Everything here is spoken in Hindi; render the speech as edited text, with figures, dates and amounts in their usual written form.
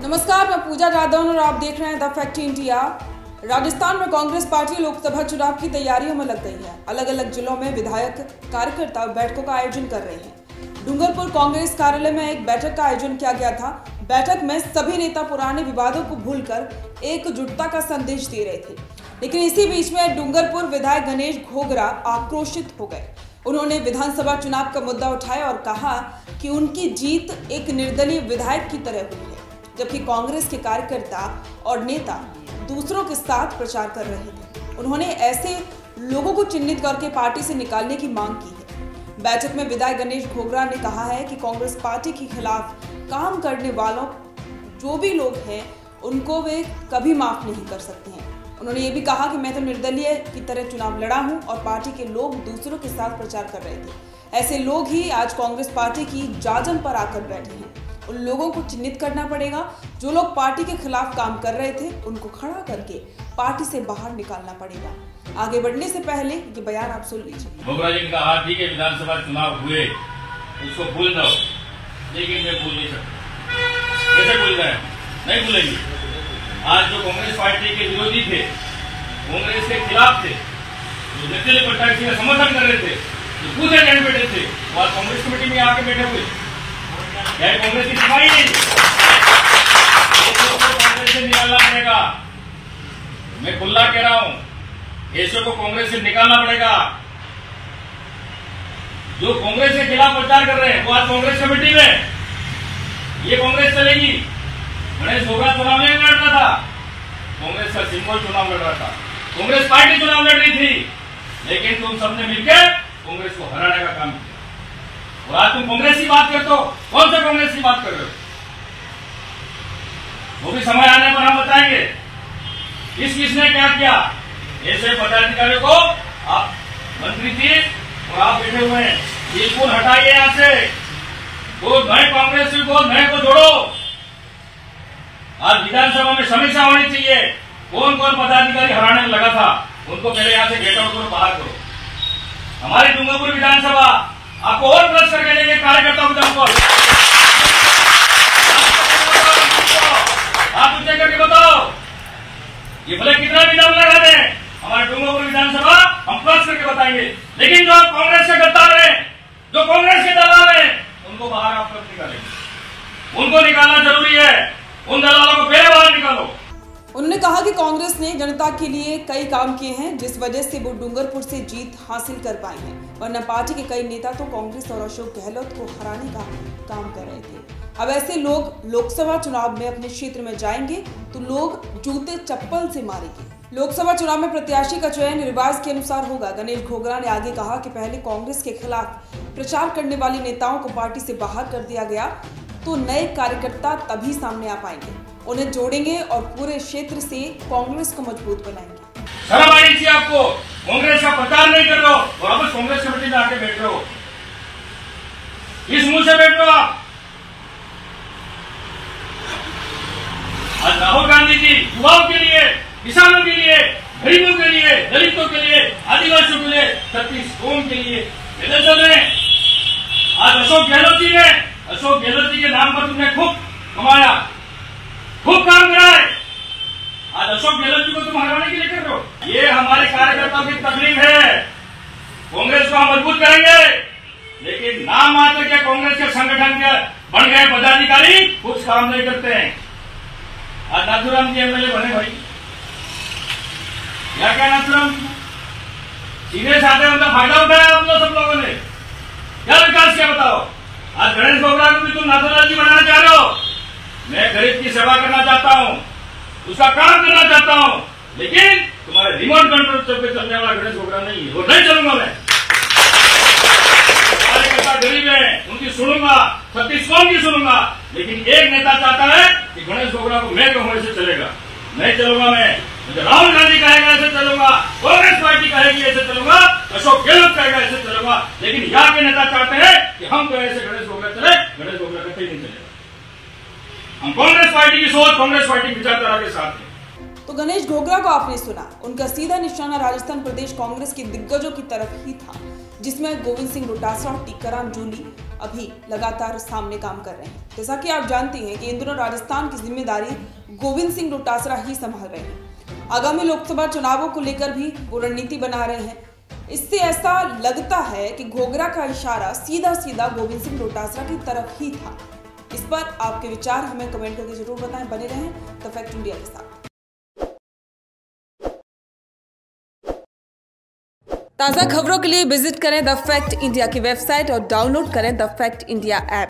नमस्कार, मैं पूजा जादव और आप देख रहे हैं द फैक्ट इंडिया। राजस्थान में कांग्रेस पार्टी लोकसभा चुनाव की तैयारियों में लग गई है। अलग अलग जिलों में विधायक कार्यकर्ता बैठकों का आयोजन कर रहे हैं। डूंगरपुर कांग्रेस कार्यालय में एक बैठक का आयोजन किया गया था। बैठक में सभी नेता पुराने विवादों को भूलकर एकजुटता का संदेश दे रहे थे, लेकिन इसी बीच में डूंगरपुर विधायक गणेश घोगरा आक्रोशित हो गए। उन्होंने विधानसभा चुनाव का मुद्दा उठाया और कहा कि उनकी जीत एक निर्दलीय विधायक की तरह हुई है, जबकि कांग्रेस के कार्यकर्ता और नेता दूसरों के साथ प्रचार कर रहे थे। उन्होंने ऐसे लोगों को चिन्हित करके पार्टी से निकालने की मांग की है। बैठक में विधायक गणेश घोगरा ने कहा है कि कांग्रेस पार्टी के खिलाफ काम करने वालों जो भी लोग हैं उनको वे कभी माफ नहीं कर सकते हैं। उन्होंने ये भी कहा कि मैं तो निर्दलीय की तरह चुनाव लड़ा हूं और पार्टी के लोग दूसरों के साथ प्रचार कर रहे थे। ऐसे लोग ही आज कांग्रेस पार्टी की जाजम पर आकर बैठे हैं। उन लोगों को चिन्हित करना पड़ेगा जो लोग पार्टी के खिलाफ काम कर रहे थे, उनको खड़ा करके पार्टी से बाहर निकालना पड़ेगा। आगे बढ़ने से पहले ये बयान आप सुन लीजिए। घोगरा जी ने कहा ठीक है, विधानसभा चुनाव हुए उसको भूल जाओ, लेकिन मैं भूल नहीं सकता। कैसे भूल जाए? नहीं भूलेंगे। आज जो कांग्रेस पार्टी के विरोधी थे, कांग्रेस के खिलाफ थे, जो निर्दलीय प्रत्याशी का समर्थन कर रहे थे, जो दूसरे कैंडिडेट थे, वो आज कांग्रेस कमेटी में आके बैठे हुए। कांग्रेस की सफाई नहीं, कांग्रेस से निकालना पड़ेगा। मैं खुला कह रहा हूं, ऐसे को कांग्रेस से निकालना पड़ेगा। जो कांग्रेस के खिलाफ प्रचार कर रहे हैं वो आज कांग्रेस कमेटी में, ये कांग्रेस चलेगी। गणेश घोगरा चुनाव नहीं लड़ रहा था, कांग्रेस का सिंबल चुनाव लड़ रहा था, कांग्रेस पार्टी चुनाव लड़ रही थी, लेकिन तुम सबने मिलकर कांग्रेस को हराने का काम किया। और आज तुम कांग्रेस की बात करते हो, कौन सा कांग्रेस की बात कर रहे हो? वो भी समय आने पर हम बताएंगे किसने क्या किया। ऐसे पदाधिकारियों को आप मंत्री थे और आप बैठे हुए हैं, बिल्कुल हटाइए यहां से। वो नए कांग्रेस को नए को जोड़ो। आज विधानसभा में समीक्षा होनी चाहिए, कौन कौन पदाधिकारी हराने में लगा था उनको पहले यहां से गेट आउट करो, बाहर करो। हमारी डूंगरपुर विधानसभा आपको और प्लस करके देंगे कार्यकर्ताओं के दम पर। आप उच्च करके बताओ, ये भले कितना भी दम लगा दें, हमारे डूंगरपुर विधानसभा हम प्लस करके बताएंगे। लेकिन जो कांग्रेस के गद्दार हैं, जो कांग्रेस के दलाल हैं, उनको बाहर आप कब निकालेंगे? उनको निकालना जरूरी है। उन दलालों को पहले बाहर निकालो। उन्होंने कहा कि कांग्रेस ने जनता के लिए कई काम किए हैं, जिस वजह से वो डूंगरपुर से जीत हासिल कर पाए हैं, वरना पार्टी के कई नेता तो कांग्रेस और अशोक गहलोत को हराने का काम कर रहे थे। अब ऐसे लोग लोकसभा चुनाव में अपने क्षेत्र में जाएंगे तो लोग जूते चप्पल से मारेंगे। लोकसभा चुनाव में प्रत्याशी का चयन रिवाज के अनुसार होगा। गणेश घोगरा ने आगे कहा कि पहले कांग्रेस के खिलाफ प्रचार करने वाले नेताओं को पार्टी से बाहर कर दिया गया तो नए कार्यकर्ता तभी सामने आ पाएंगे, उन्हें जोड़ेंगे और पूरे क्षेत्र से कांग्रेस को मजबूत बनाएंगे। शर्म आनी चाहिए आपको, कांग्रेस का प्रचार नहीं कर रहे हो और अब कांग्रेस कमेटी में आके बैठ रहे हो। इस मुंह से बैठ रहे हो आप। आज राहुल गांधी जी युवाओं के लिए, किसानों के लिए, गरीबों के लिए, दलितों के लिए, आदिवासियों के लिए, 36 कौम के लिए चल रहे हैं। आज अशोक गहलोत जी के नाम पर तुमने खूब कमाया, खूब काम करा है। आज अशोक गहलोत जी को तुम हराने के लिए कर रहे हो। ये हमारे कार्यकर्ताओं की तकलीफ है। कांग्रेस को हम मजबूत करेंगे, लेकिन नाम मात्र के कांग्रेस के संगठन के बन गए पदाधिकारी कुछ काम नहीं करते हैं। आज नाथुराम जी एमएलए बने भाई, क्या नाथुराम सीधे साधे उनका फायदा उठाया आप लोग सब लोगों ने, क्या विकास किया बताओ? आज गणेश घोगरा को भी तुम नाथुराम जी बनाना चाह रहे हो। मैं गरीब की सेवा करना चाहता हूं, उसका काम करना चाहता हूं, लेकिन तुम्हारे रिमोट कंट्रोल पे चलने वाला गणेश घोगरा नहीं है, वो नहीं चलूंगा मैं। कार्यकर्ता गरीब है, उनकी सुनूंगा, 36 कौम की सुनूंगा, लेकिन एक नेता चाहता है कि गणेश घोगरा को मैं कहूं ऐसे चलेगा, नहीं चलूंगा मैं। मुझे राहुल गांधी कहेगा ऐसे चलूंगा, कांग्रेस पार्टी कहेगी ऐसे चलूंगा, अशोक गहलोत कहेगा ऐसे चलूंगा, लेकिन यहाँ के नेता चाहते हैं कि हम तो ऐसे गणेश घोगरा चले, गणेश घोगरा कहीं नहीं चलेगा। हम कांग्रेस पार्टी की सोच, कांग्रेस पार्टी की विचारधारा के साथ हैं। तो गणेश घोगरा को आपने सुना, उनका सीधा निशाना राजस्थान प्रदेश कांग्रेस के दिग्गजों की तरफ ही था। जिसमें गोविंद सिंह डोटासरा और टीकाराम जूली अभी लगातार सामने काम कर रहे हैं। जैसा कि आप जानती हैं कि इन दिनों राजस्थान की जिम्मेदारी गोविंद सिंह डोटासरा ही संभाल रहे हैं। आगामी लोकसभा चुनावों को लेकर भी वो रणनीति बना रहे हैं। इससे ऐसा लगता है कि घोघरा का इशारा सीधा सीधा गोविंद सिंह डोटासरा की तरफ ही था। इस पर आपके विचार हमें कमेंट करके जरूर बताएं। बने रहें द फैक्ट इंडिया के साथ। ताज़ा खबरों के लिए विजिट करें द फैक्ट इंडिया की वेबसाइट और डाउनलोड करें द फैक्ट इंडिया ऐप।